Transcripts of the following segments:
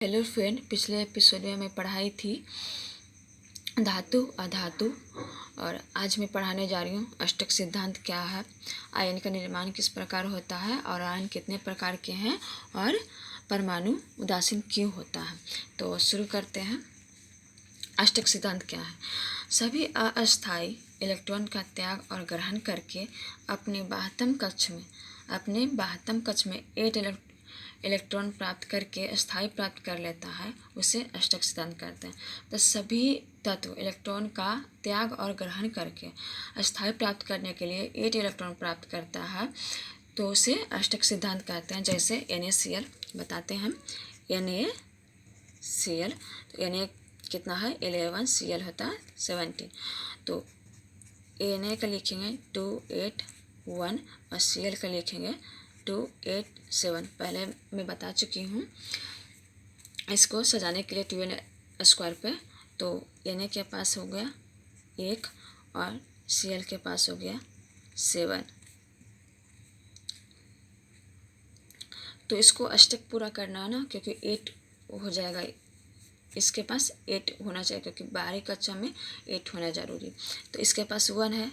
Hello friend, पिछले episode में मैं पढ़ाई थी धातु अधातु और आज मैं पढ़ाने जा रही हूँ अष्टक सिद्धांत क्या है, आयन का निर्माण किस प्रकार होता है और आयन कितने प्रकार के हैं और परमाणु उदासीन क्यों होता है। तो शुरू करते हैं। अष्टक सिद्धांत क्या है। सभी अस्थायी इलेक्ट्रॉन का त्याग और ग्रहण करके अपने बाह्यतम कक्ष में 8 इलेक्ट्रॉन प्राप्त करके स्थायी प्राप्त कर लेता है, उसे अष्टक सिद्धांत कहते हैं। तो सभी तत्व इलेक्ट्रॉन का त्याग और ग्रहण करके स्थायी प्राप्त करने के लिए 8 इलेक्ट्रॉन प्राप्त करता है, तो उसे अष्टक सिद्धांत कहते हैं। जैसे NaCl बताते हैं, NaCl तो Na कितना है 11, Cl होता है 17। तो Na का लिखेंगे 281 और Cl का लिखेंगे 287। पहले मैं बता चुकी हूँ इसको सजाने के लिए 2n² पे। तो Na के पास हो गया 1 और Cl के पास हो गया 7। तो इसको अष्टक पूरा करना है ना, क्योंकि 8 हो जाएगा, इसके पास 8 होना चाहिए क्योंकि बाहरी कक्षा में 8 होना ज़रूरी। तो इसके पास 1 है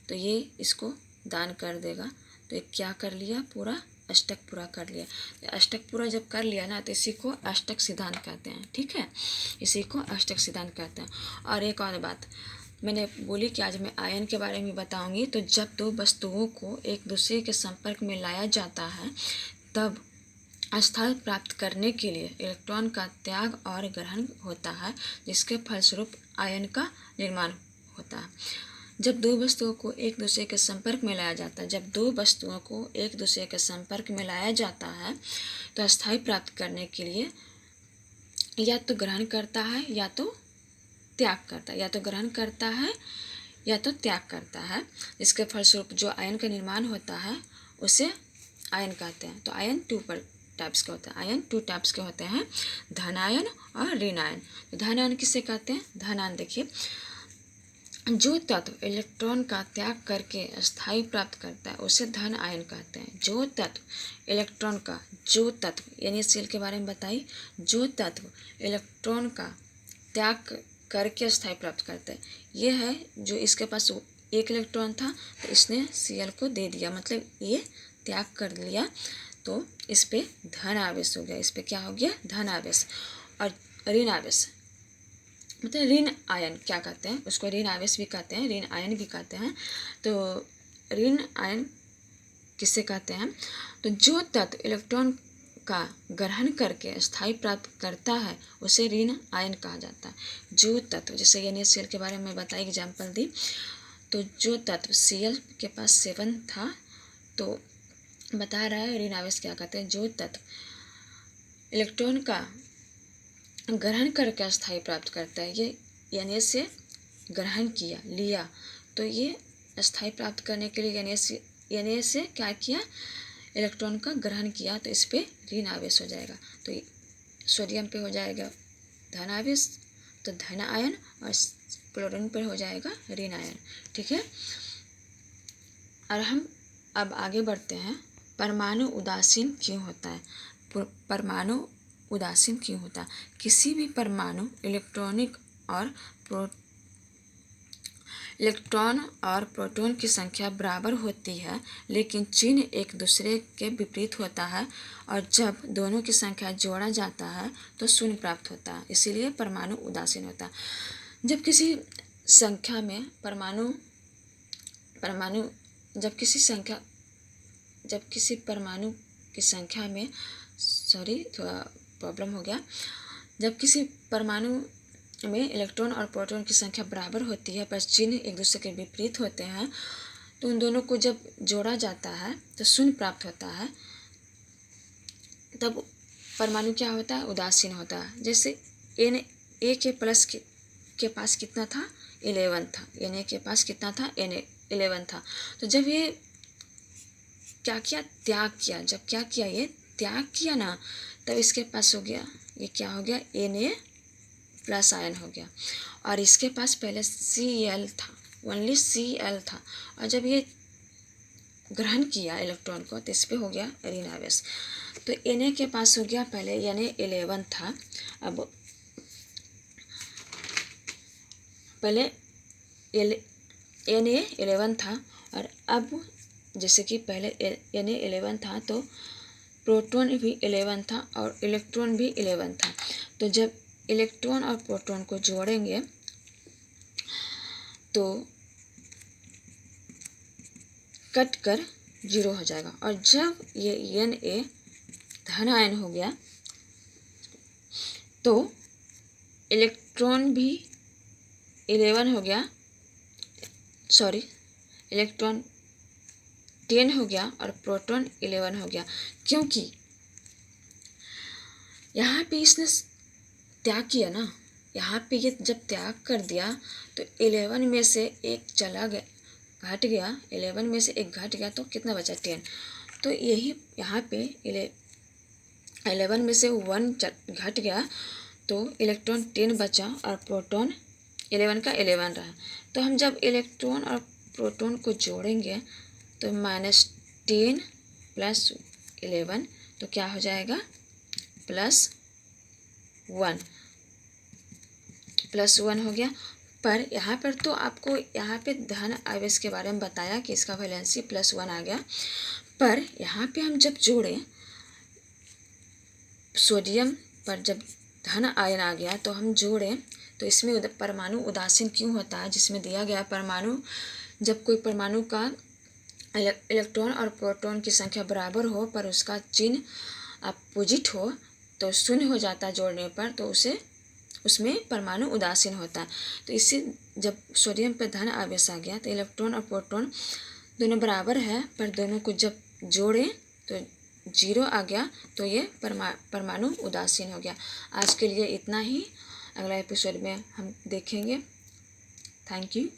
तो ये इसको दान कर देगा। तो ये क्या कर लिया, पूरा अष्टक पूरा कर लिया। अष्टक पूरा जब कर लिया ना, तो इसी को अष्टक सिद्धांत कहते हैं। ठीक है, इसी को अष्टक सिद्धांत कहते हैं। और एक और बात मैंने बोली कि आज मैं आयन के बारे में बताऊंगी। तो जब दो वस्तुओं को एक दूसरे के संपर्क में लाया जाता है, तब अस्थायी प्राप्त करने के लिए इलेक्ट्रॉन का त्याग और ग्रहण होता है, जिसके फलस्वरूप आयन का निर्माण होता है। जब दो वस्तुओं को एक दूसरे के संपर्क में लाया जाता है, तो अस्थायी प्राप्त करने के लिए या तो ग्रहण करता है या तो त्याग करता है, इसके फलस्वरूप जो आयन का निर्माण होता है उसे आयन कहते हैं। तो आयन 2 टाइप्स के होते हैं, धन आयन और ऋण आयन। तो धन आयन किसे कहते हैं? धन आयन देखिए, जो तत्व इलेक्ट्रॉन का त्याग करके स्थायी प्राप्त करता है उसे धन आयन कहते हैं। जो तत्व NaCl के बारे में बताइए, जो तत्व इलेक्ट्रॉन का त्याग करके स्थायी प्राप्त करता है, ये है जो इसके पास 1 इलेक्ट्रॉन था तो इसने Cl को दे दिया, मतलब ये त्याग कर लिया, तो इस पे धन आवेश हो गया। इस पे क्या हो गया? धन आवेश। और ऋण आवेश मतलब ऋण आयन क्या कहते हैं, उसको ऋण आवेश भी कहते हैं, ऋण आयन भी कहते हैं। तो ऋण आयन किसे कहते हैं? तो जो तत्व इलेक्ट्रॉन का ग्रहण करके स्थायी प्राप्त करता है उसे ऋण आयन कहा जाता है। जो तत्व, जैसे NaCl के बारे में बताई, एग्जाम्पल दी, तो जो तत्व Cl के पास 7 था, तो बता रहा है ऋण आवेश क्या कहते हैं। जो तत्व इलेक्ट्रॉन का ग्रहण करके स्थायी प्राप्त करता है, ये Na से ग्रहण लिया, तो ये स्थायी प्राप्त करने के लिए Na से क्या किया, इलेक्ट्रॉन का ग्रहण किया, तो इस पे ऋण आवेश हो जाएगा। तो सोडियम पे हो जाएगा धन आवेश, तो धन आयन, और क्लोरीन पर हो जाएगा ऋण आयन। ठीक है, और हम अब आगे बढ़ते हैं। परमाणु उदासीन क्यों होता है? परमाणु उदासीन क्यों होता है? किसी भी परमाणु इलेक्ट्रॉन और प्रोटॉन की संख्या बराबर होती है, लेकिन चिन्ह एक दूसरे के विपरीत होता है, और जब दोनों की संख्या जोड़ा जाता है तो शून्य प्राप्त होता है, इसीलिए परमाणु उदासीन होता है। जब किसी परमाणु की संख्या में थोड़ा प्रॉब्लम हो गया। जब किसी परमाणु में इलेक्ट्रॉन और प्रोटॉन की संख्या बराबर होती है पर चिन्ह एक दूसरे के विपरीत होते हैं, तो उन दोनों को जब जोड़ा जाता है तो शून्य प्राप्त होता है, तब परमाणु क्या होता है? उदासीन होता है। जैसे Na के प्लस के पास कितना था? 11 था। Na के पास कितना था? 11 था। तो जब ये क्या किया? त्याग किया। जब क्या किया? ये त्याग किया ना, तब इसके पास हो गया, ये क्या हो गया? Na प्लस आयन हो गया। और इसके पास पहले Cl था, ओनली Cl था, और जब ये ग्रहण किया इलेक्ट्रॉन को, तो इस पे हो गया ऋण आवेश। तो Na के पास हो गया, पहले Na 11 था, अब पहले Na 11 था और अब जैसे कि पहले Na 11 था तो प्रोटॉन भी 11 था और इलेक्ट्रॉन भी 11 था। तो जब इलेक्ट्रॉन और प्रोटॉन को जोड़ेंगे तो कट कर 0 हो जाएगा। और जब ये Na धन आयन हो गया तो इलेक्ट्रॉन भी 11 हो गया, सॉरी इलेक्ट्रॉन 10 हो गया और प्रोटॉन 11 हो गया, क्योंकि यहाँ पे इसने त्याग किया ना। यहाँ पे ये जब त्याग कर दिया तो 11 में से एक चला गया, घट गया, 11 में से एक घट गया तो कितना बचा 10। तो यही यहाँ पे 11 में से 1 घट गया तो इलेक्ट्रॉन 10 बचा और प्रोटॉन 11 का 11 रहा। तो हम जब इलेक्ट्रॉन और प्रोटॉन को जोड़ेंगे तो -10 + 11 तो क्या हो जाएगा +1 हो गया। पर यहाँ पर तो आपको यहाँ पे धन आवेश के बारे में बताया कि इसका वैलेंसी +1 आ गया। पर यहाँ पे हम जब जोड़ें सोडियम पर जब धन आयन आ गया तो हम जोड़ें तो इसमें परमाणु उदासीन क्यों होता है, जिसमें दिया गया परमाणु, जब कोई परमाणु का इलेक्ट्रॉन और प्रोटॉन की संख्या बराबर हो पर उसका चिन्ह अपोजिट हो तो 0 हो जाता है जोड़ने पर, तो उसमें परमाणु उदासीन होता है। तो इससे जब सोडियम पर धन आवेश आ गया तो इलेक्ट्रॉन और प्रोटॉन दोनों बराबर है, पर दोनों को जब जोड़ें तो 0 आ गया, तो ये परमाणु उदासीन हो गया। आज के लिए इतना ही, अगला एपिसोड में हम देखेंगे। Thank you.